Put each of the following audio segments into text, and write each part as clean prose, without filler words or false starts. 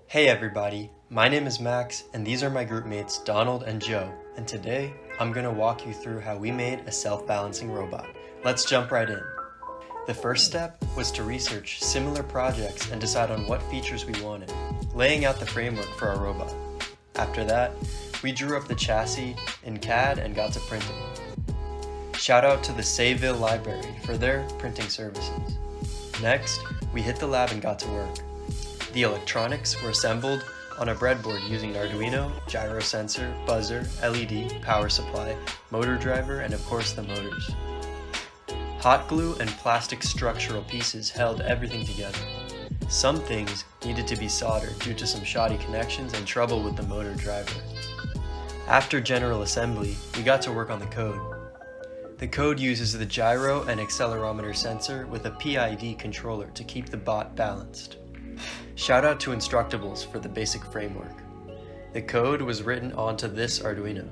Hey everybody, my name is Max and these are my group mates Donald and Joe, and today I'm going to walk you through how we made a self-balancing robot. Let's jump right in. The first step was to research similar projects and decide on what features we wanted, laying out the framework for our robot. After that, we drew up the chassis in CAD and got to printing. Shout out to the Sayville Library for their printing services. Next, we hit the lab and got to work. The electronics were assembled on a breadboard using an Arduino, gyro sensor, buzzer, LED, power supply, motor driver, and of course the motors. Hot glue and plastic structural pieces held everything together. Some things needed to be soldered due to some shoddy connections and trouble with the motor driver. After general assembly, we got to work on the code. The code uses the gyro and accelerometer sensor with a PID controller to keep the bot balanced. Shout out to Instructables for the basic framework. The code was written onto this Arduino.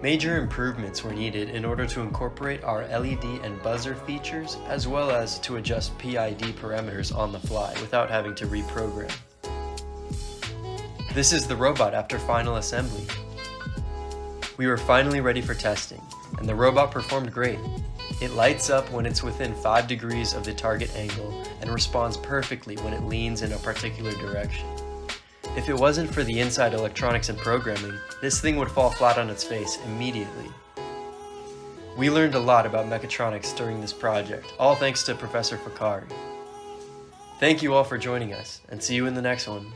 Major improvements were needed in order to incorporate our LED and buzzer features, as well as to adjust PID parameters on the fly without having to reprogram. This is the robot after final assembly. We were finally ready for testing, and the robot performed great. It lights up when it's within 5 degrees of the target angle and responds perfectly when it leans in a particular direction. If it wasn't for the inside electronics and programming, this thing would fall flat on its face immediately. We learned a lot about mechatronics during this project, all thanks to Professor Fakari. Thank you all for joining us, and see you in the next one.